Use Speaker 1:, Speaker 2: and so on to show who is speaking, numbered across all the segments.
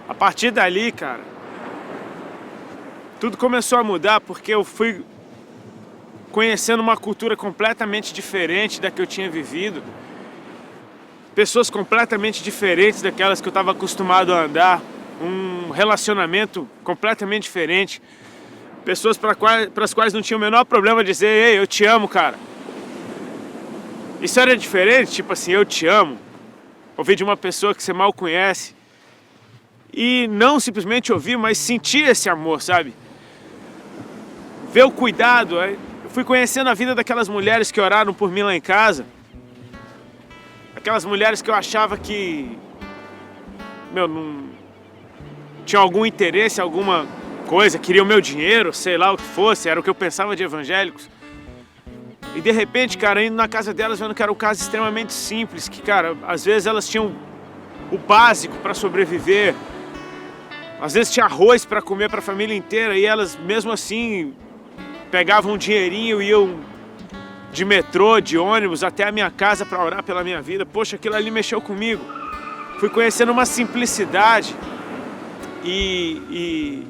Speaker 1: A partir dali, cara, tudo começou a mudar porque eu fui conhecendo uma cultura completamente diferente da que eu tinha vivido. Pessoas completamente diferentes daquelas que eu estava acostumado a andar. Um relacionamento completamente diferente. Pessoas para as quais não tinha o menor problema de dizer: ei, eu te amo, cara. Isso era diferente, tipo assim, eu te amo. Ouvir de uma pessoa que você mal conhece. E não simplesmente ouvir, mas sentir esse amor, sabe? Ver o cuidado. Eu fui conhecendo a vida daquelas mulheres que oraram por mim lá em casa. Aquelas mulheres que eu achava que, não tinha algum interesse, alguma coisa, queriam o meu dinheiro, sei lá o que fosse, era o que eu pensava de evangélicos. E de repente, cara, indo na casa delas, vendo que era um caso extremamente simples, que, cara, às vezes elas tinham o básico para sobreviver, às vezes tinha arroz para comer para a família inteira, e elas, mesmo assim, pegavam um dinheirinho e iam de metrô, de ônibus, até a minha casa para orar pela minha vida. Poxa, aquilo ali mexeu comigo. Fui conhecendo uma simplicidade e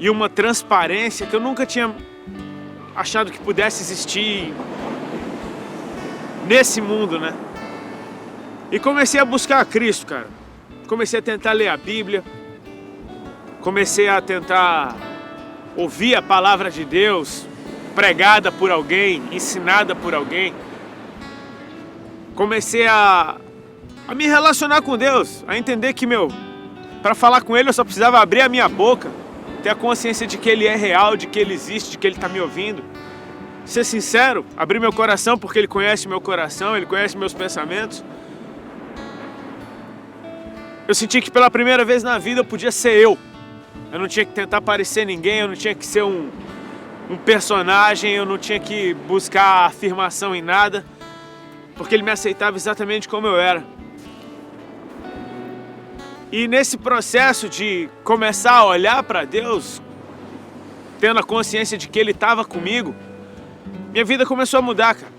Speaker 1: uma transparência que eu nunca tinha achado que pudesse existir nesse mundo, né? E comecei a buscar a Cristo, cara. Comecei a tentar ler a Bíblia. Comecei a tentar ouvir a palavra de Deus pregada por alguém, ensinada por alguém. Comecei a me relacionar com Deus, a entender que, para falar com Ele eu só precisava abrir a minha boca, ter a consciência de que Ele é real, de que Ele existe, de que Ele está me ouvindo. Ser sincero, abrir meu coração porque Ele conhece meu coração, Ele conhece meus pensamentos. Eu senti que pela primeira vez na vida eu podia ser eu. Eu não tinha que tentar parecer ninguém, eu não tinha que ser um personagem, eu não tinha que buscar afirmação em nada, porque Ele me aceitava exatamente como eu era. E nesse processo de começar a olhar para Deus, tendo a consciência de que Ele estava comigo, minha vida começou a mudar, cara.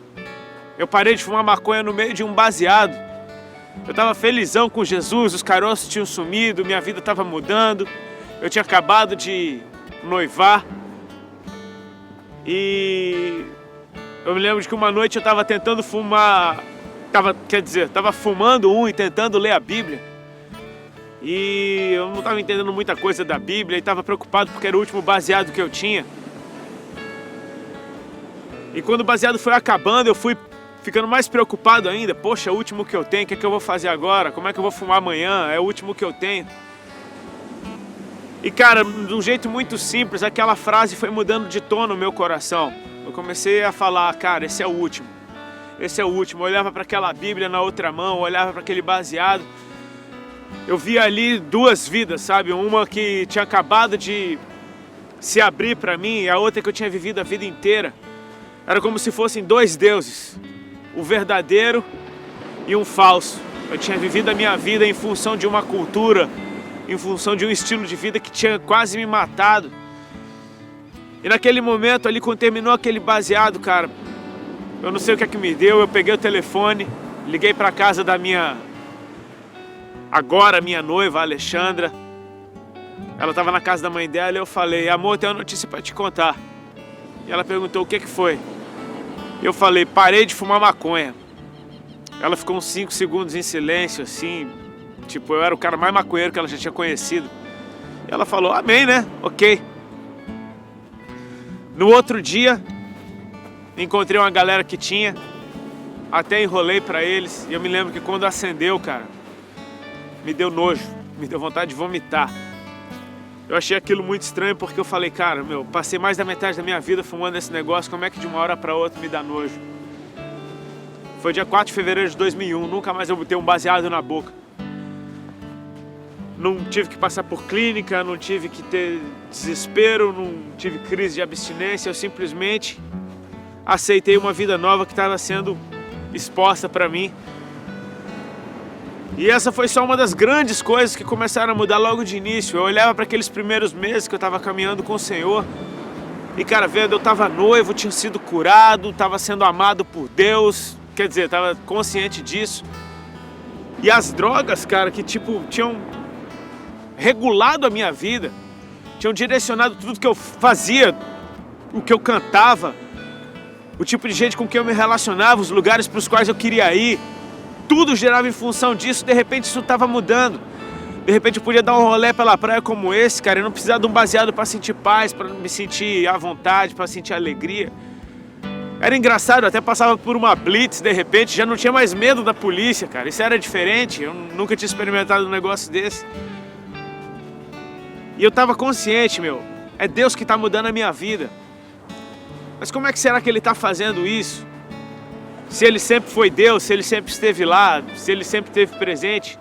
Speaker 1: Eu parei de fumar maconha no meio de um baseado. Eu estava felizão com Jesus, os caroços tinham sumido, minha vida estava mudando. Eu tinha acabado de noivar. E eu me lembro de que uma noite eu estava tentando fumar, estava fumando e tentando ler a Bíblia. E eu não estava entendendo muita coisa da Bíblia e estava preocupado porque era o último baseado que eu tinha. E quando o baseado foi acabando, eu fui ficando mais preocupado ainda. Poxa, é o último que eu tenho, o que é que eu vou fazer agora? Como é que eu vou fumar amanhã? É o último que eu tenho. E, cara, de um jeito muito simples, aquela frase foi mudando de tom no meu coração. Eu comecei a falar: cara, esse é o último. Esse é o último. Eu olhava para aquela Bíblia na outra mão, olhava para aquele baseado. Eu via ali duas vidas, sabe? Uma que tinha acabado de se abrir para mim e a outra que eu tinha vivido a vida inteira. Era como se fossem dois deuses. O verdadeiro e um falso. Eu tinha vivido a minha vida em função de uma cultura, em função de um estilo de vida que tinha quase me matado. E naquele momento ali, quando terminou aquele baseado, cara, eu não sei o que é que me deu, eu peguei o telefone, liguei pra casa da minha noiva, a Alexandra. Ela tava na casa da mãe dela e eu falei: amor, tenho uma notícia pra te contar. E ela perguntou: o que foi? Eu falei: parei de fumar maconha. Ela ficou uns 5 segundos em silêncio, assim. Tipo, eu era o cara mais maconheiro que ela já tinha conhecido. E ela falou: amém, né? Ok. No outro dia, encontrei uma galera que tinha. Até enrolei pra eles. E eu me lembro que quando acendeu, cara, me deu nojo. Me deu vontade de vomitar. Eu achei aquilo muito estranho porque eu falei: cara, passei mais da metade da minha vida fumando esse negócio. Como é que de uma hora pra outra me dá nojo? Foi dia 4 de fevereiro de 2001. Nunca mais eu botei um baseado na boca. Não tive que passar por clínica, não tive que ter desespero, não tive crise de abstinência. Eu simplesmente aceitei uma vida nova que estava sendo exposta para mim. E essa foi só uma das grandes coisas que começaram a mudar logo de início. Eu olhava para aqueles primeiros meses que eu estava caminhando com o Senhor. E, cara, vendo, eu estava noivo, tinha sido curado, estava sendo amado por Deus. Quer dizer, estava consciente disso. E as drogas, cara, que tipo, tinham regulado a minha vida, tinham direcionado tudo que eu fazia, o que eu cantava, o tipo de gente com quem eu me relacionava, os lugares para os quais eu queria ir. Tudo girava em função disso. De repente isso estava mudando. De repente eu podia dar um rolê pela praia como esse, cara, e não precisar de um baseado para sentir paz, para me sentir à vontade, para sentir alegria. Era engraçado, eu até passava por uma blitz, de repente, já não tinha mais medo da polícia, cara. Isso era diferente, eu nunca tinha experimentado um negócio desse. E eu tava consciente, é Deus que tá mudando a minha vida. Mas como é que será que Ele tá fazendo isso? Se Ele sempre foi Deus, se Ele sempre esteve lá, se Ele sempre esteve presente,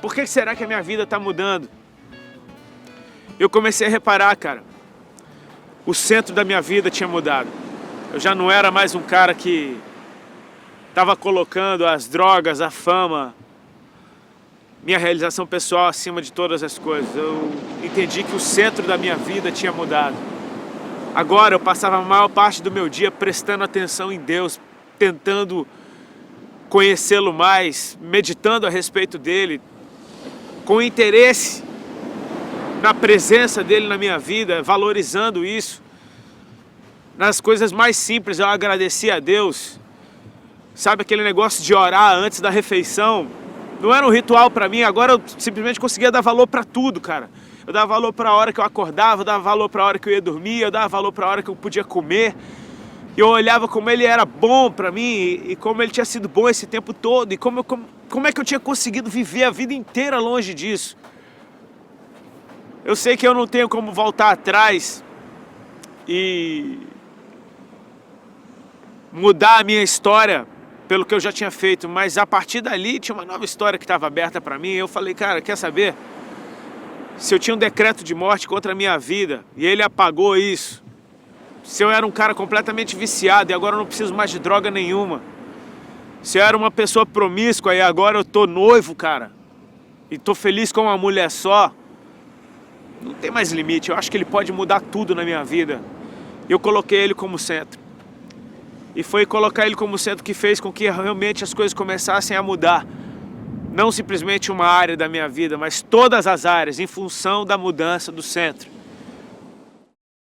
Speaker 1: por que será que a minha vida tá mudando? Eu comecei a reparar, cara, o centro da minha vida tinha mudado. Eu já não era mais um cara que estava colocando as drogas, a fama, minha realização pessoal acima de todas as coisas. Eu entendi que o centro da minha vida tinha mudado. Agora eu passava a maior parte do meu dia prestando atenção em Deus, tentando conhecê-lo mais, meditando a respeito dele, com interesse na presença dele na minha vida, valorizando isso. Nas coisas mais simples eu agradecia a Deus. Sabe aquele negócio de orar antes da refeição? Não era um ritual pra mim, agora eu simplesmente conseguia dar valor pra tudo, cara. Eu dava valor pra hora que eu acordava, eu dava valor pra hora que eu ia dormir, eu dava valor pra hora que eu podia comer. E eu olhava como Ele era bom pra mim e como Ele tinha sido bom esse tempo todo e como é que eu tinha conseguido viver a vida inteira longe disso. Eu sei que eu não tenho como voltar atrás e mudar a minha história pelo que eu já tinha feito, mas a partir dali tinha uma nova história que estava aberta para mim. Eu falei, cara, quer saber? Se eu tinha um decreto de morte contra a minha vida e Ele apagou isso, se eu era um cara completamente viciado e agora eu não preciso mais de droga nenhuma, se eu era uma pessoa promíscua e agora eu tô noivo, cara, e tô feliz com uma mulher só, não tem mais limite. Eu acho que Ele pode mudar tudo na minha vida. Eu coloquei Ele como centro. E foi colocar Ele como centro que fez com que realmente as coisas começassem a mudar. Não simplesmente uma área da minha vida, mas todas as áreas, em função da mudança do centro.